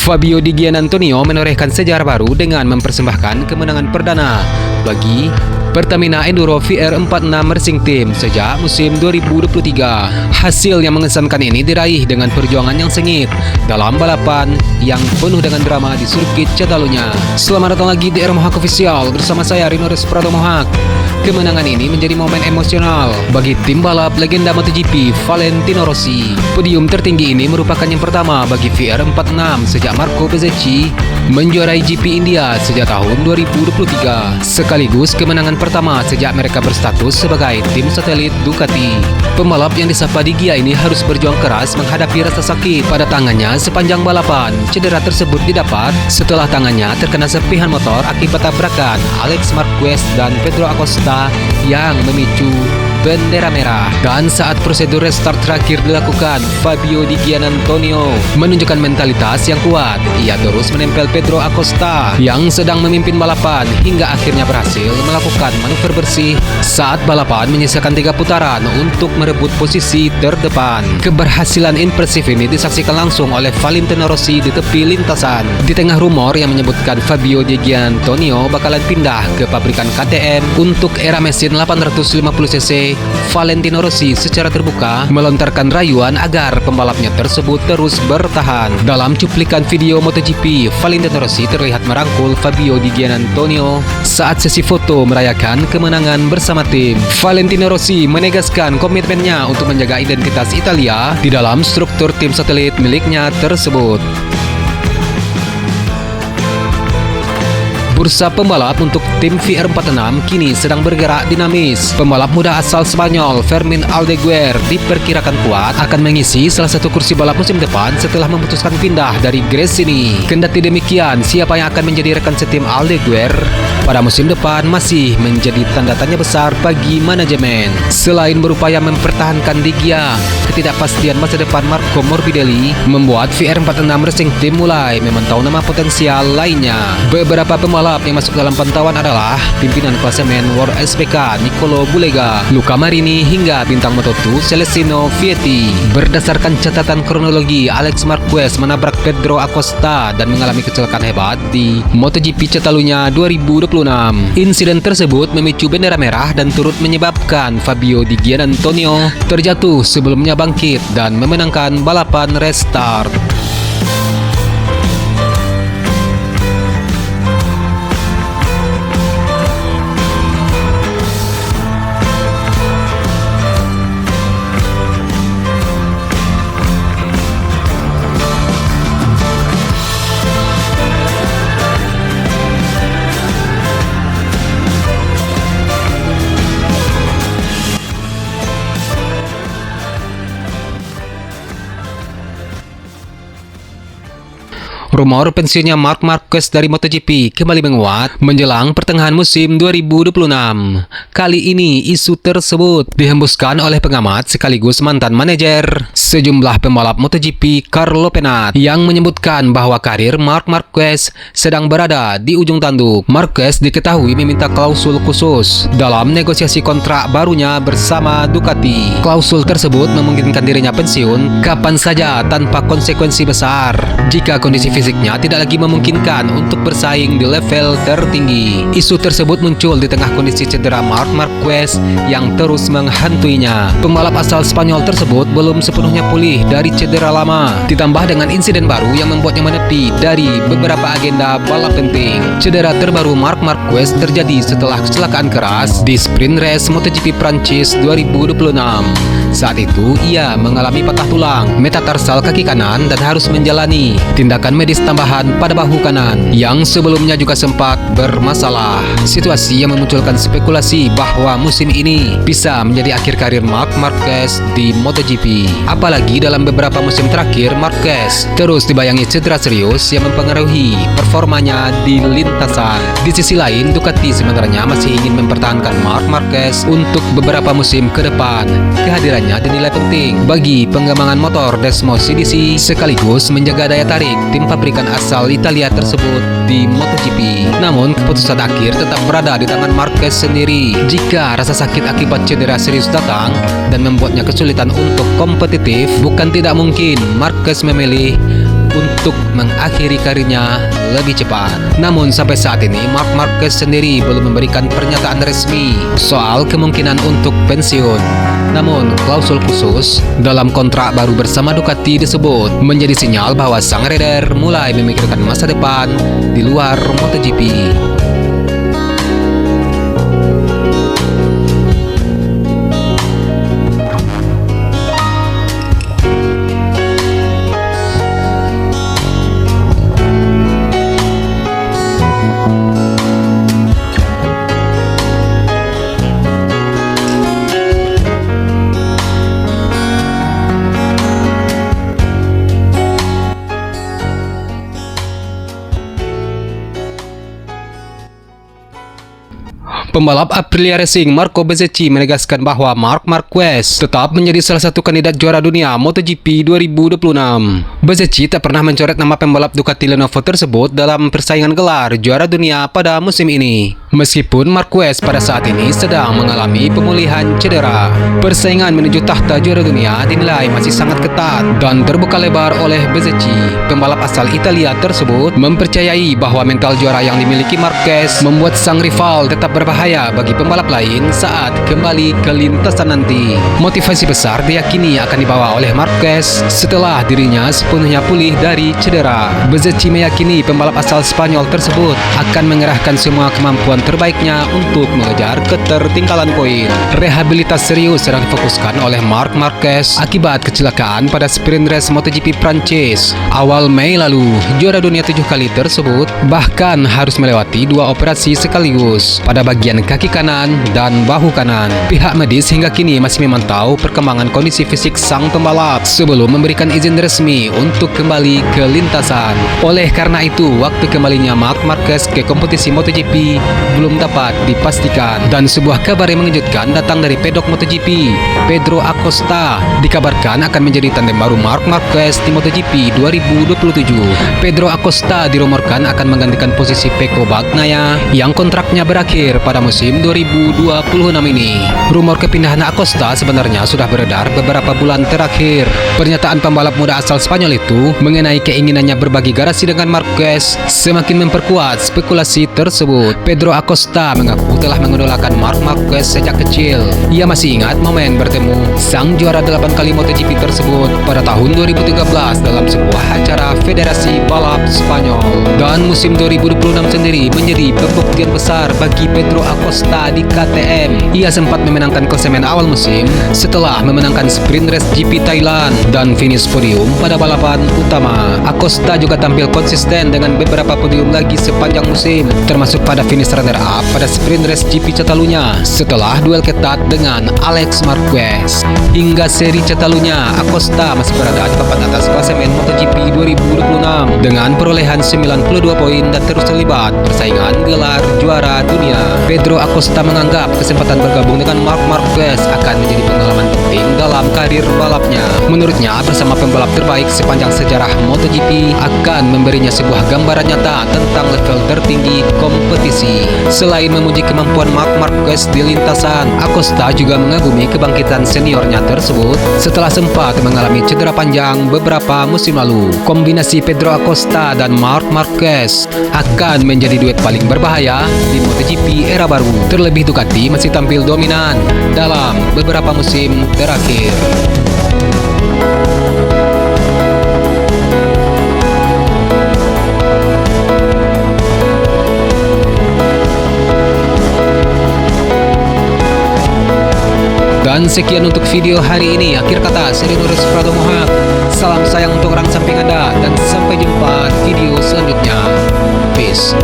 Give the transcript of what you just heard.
Fabio Di Giannantonio menorehkan sejarah baru dengan mempersembahkan kemenangan perdana bagi Pertamina Enduro VR46 Racing Team sejak musim 2023. Hasil yang mengesankan ini diraih dengan perjuangan yang sengit dalam balapan yang penuh dengan drama di sirkuit Catalunya. Selamat datang lagi di RMohak Official bersama saya Rino Desprado Mohak. Kemenangan ini menjadi momen emosional bagi tim balap legenda MotoGP Valentino Rossi. Podium tertinggi ini merupakan yang pertama bagi VR46 sejak Marco Bezzecchi menjuarai GP India sejak tahun 2023, sekaligus kemenangan pertama sejak mereka berstatus sebagai tim satelit Ducati. Pembalap yang disapa Di Gia ini harus berjuang keras menghadapi rasa sakit pada tangannya sepanjang balapan. Cedera tersebut didapat setelah tangannya terkena serpihan motor akibat tabrakan Alex Marquez dan Pedro Acosta yang memicu bendera merah. Dan saat prosedur restart terakhir dilakukan, Fabio Di Giannantonio menunjukkan mentalitas yang kuat. Ia terus menempel Pedro Acosta yang sedang memimpin balapan hingga akhirnya berhasil melakukan manuver bersih saat balapan menyisakan 3 putaran untuk merebut posisi terdepan. Keberhasilan impresif ini disaksikan langsung oleh Valentino Rossi di tepi lintasan. Di tengah rumor yang menyebutkan Fabio Di Giannantonio bakalan pindah ke pabrikan KTM untuk era mesin 850cc, Valentino Rossi secara terbuka melontarkan rayuan agar pembalapnya tersebut terus bertahan. Dalam cuplikan video MotoGP, Valentino Rossi terlihat merangkul Fabio Di Giannantonio saat sesi foto merayakan kemenangan bersama tim. Valentino Rossi menegaskan komitmennya untuk menjaga identitas Italia di dalam struktur tim satelit miliknya tersebut. Bursa pembalap untuk tim VR46 kini sedang bergerak dinamis. Pembalap muda asal Spanyol Fermín Aldeguer diperkirakan kuat akan mengisi salah satu kursi balap musim depan setelah memutuskan pindah dari Gresini. Kendati demikian, siapa yang akan menjadi rekan setim Aldeguer pada musim depan masih menjadi tanda tanya besar bagi manajemen. Selain berupaya mempertahankan Di Gia, ketidakpastian masa depan Marco Morbidelli membuat VR46 Racing Team mulai memantau nama potensial lainnya. Beberapa pembalap yang masuk dalam pantauan adalah pimpinan klasemen World SPK Nicolo Bulega, Luca Marini hingga bintang Moto2 Celestino Vietti. Berdasarkan catatan kronologi, Alex Marquez menabrak Pedro Acosta dan mengalami kecelakaan hebat di MotoGP Catalunya 2026. Insiden tersebut memicu bendera merah dan turut menyebabkan Fabio Di Giannantonio terjatuh sebelumnya bangkit dan memenangkan balapan restart. Rumor pensiunnya Marc Marquez dari MotoGP kembali menguat menjelang pertengahan musim 2026. Kali ini isu tersebut dihembuskan oleh pengamat sekaligus mantan manajer sejumlah pembalap MotoGP Carlo Pennat yang menyebutkan bahwa karir Marc Marquez sedang berada di ujung tanduk. Marquez diketahui meminta klausul khusus dalam negosiasi kontrak barunya bersama Ducati. Klausul tersebut memungkinkan dirinya pensiun kapan saja tanpa konsekuensi besar jika kondisi fisiknya tidak lagi memungkinkan untuk bersaing di level tertinggi. Isu tersebut muncul di tengah kondisi cedera Marc Marquez yang terus menghantuinya. Pembalap asal Spanyol tersebut belum sepenuhnya pulih dari cedera lama, ditambah dengan insiden baru yang membuatnya menepi dari beberapa agenda balap penting. Cedera terbaru Marc Marquez terjadi setelah kecelakaan keras di sprint race MotoGP Prancis 2026. Saat itu ia mengalami patah tulang metatarsal kaki kanan dan harus menjalani tindakan medis tambahan pada bahu kanan yang sebelumnya juga sempat bermasalah. Situasi yang memunculkan spekulasi bahwa musim ini bisa menjadi akhir karir Marc Marquez di MotoGP. Apalagi dalam beberapa musim terakhir Marquez terus dibayangi cedera serius yang mempengaruhi performanya di lintasan. Di sisi lain, Ducati sebenarnya masih ingin mempertahankan Marc Marquez untuk beberapa musim ke depan. Kehadirannya dinilai penting bagi pengembangan motor Desmo CDC sekaligus menjaga daya tarik tim pabrikan asal Italia tersebut di MotoGP. Namun keputusan akhir tetap berada di tangan Marquez sendiri. Jika rasa sakit akibat cedera serius datang dan membuatnya kesulitan untuk kompetitif, bukan tidak mungkin Marquez memilih untuk mengakhiri karirnya lebih cepat. Namun sampai saat ini Marc Marquez sendiri belum memberikan pernyataan resmi soal kemungkinan untuk pensiun. Namun klausul khusus dalam kontrak baru bersama Ducati disebut menjadi sinyal bahwa sang rider mulai memikirkan masa depan di luar MotoGP. Pembalap Aprilia Racing Marco Bezzecchi menegaskan bahwa Marc Marquez tetap menjadi salah satu kandidat juara dunia MotoGP 2026. Bezzecchi tak pernah mencoret nama pembalap Ducati Lenovo tersebut dalam persaingan gelar juara dunia pada musim ini. Meskipun Marquez pada saat ini sedang mengalami pemulihan cedera, persaingan menuju tahta juara dunia dinilai masih sangat ketat dan terbuka lebar oleh Bezzecchi. Pembalap asal Italia tersebut mempercayai bahwa mental juara yang dimiliki Marquez membuat sang rival tetap berbahaya bagi pembalap lain saat kembali ke lintasan nanti. Motivasi besar diyakini akan dibawa oleh Marquez setelah dirinya sepenuhnya pulih dari cedera. Bezzecchi meyakini pembalap asal Spanyol tersebut akan mengerahkan semua kemampuan terbaiknya untuk mengejar ketertinggalan poin. Rehabilitas serius sedang difokuskan oleh Marc Marquez akibat kecelakaan pada sprint race MotoGP Prancis awal Mei lalu. Juara dunia 7 kali tersebut bahkan harus melewati 2 operasi sekaligus pada bagian kaki kanan dan bahu kanan. Pihak medis hingga kini masih memantau perkembangan kondisi fisik sang pembalap sebelum memberikan izin resmi untuk kembali ke lintasan. Oleh karena itu, waktu kembalinya Marc Marquez ke kompetisi MotoGP belum dapat dipastikan. Dan sebuah kabar yang mengejutkan datang dari pedok MotoGP. Pedro Acosta dikabarkan akan menjadi tandem baru Marc Marquez di MotoGP 2027. Pedro Acosta dirumorkan akan menggantikan posisi Pecco Bagnaia yang kontraknya berakhir pada musim 2026 ini. Rumor kepindahan Acosta sebenarnya sudah beredar beberapa bulan terakhir. Pernyataan pembalap muda asal Spanyol itu mengenai keinginannya berbagi garasi dengan Marquez semakin memperkuat spekulasi tersebut. Pedro Acosta mengaku telah mengidolakan Marc Marquez sejak kecil. Ia masih ingat momen bertemu sang juara 8 kali MotoGP tersebut pada tahun 2013 dalam sebuah acara Federasi Balap Spanyol. Dan musim 2026 sendiri menjadi pembuktian besar bagi Pedro Acosta di KTM. Ia sempat memenangkan klasemen awal musim setelah memenangkan sprint race GP Thailand dan finish podium pada balapan utama. Acosta juga tampil konsisten dengan beberapa podium lagi sepanjang musim, termasuk pada finish runner-up pada sprint race GP Catalunya setelah duel ketat dengan Alex Marquez. Hingga seri Catalunya, Acosta masih berada di papan atas klasemen MotoGP 2026 dengan perolehan 92 poin dan terus terlibat persaingan gelar juara dunia. Pedro Acosta menganggap kesempatan bergabung dengan Marc Marquez akan menjadi pengalaman penting dalam karir balapnya. Menurutnya, bersama pembalap terbaik sepanjang sejarah MotoGP akan memberinya sebuah gambaran nyata tentang level tertinggi kompetisi. Selain memuji kemampuan Marc Marquez di lintasan, Acosta juga mengagumi kebangkitan seniornya tersebut setelah sempat mengalami cedera panjang beberapa musim lalu. Kombinasi Pedro Acosta dan Marc Marquez akan menjadi duet paling berbahaya di MotoGP era baru. Terlebih Ducati masih tampil dominan dalam beberapa musim terakhir. Dan sekian untuk video hari ini. Akhir kata, saya Nurus Prado Mohak. Salam sayang untuk orang samping Anda dan sampai jumpa video selanjutnya. Peace.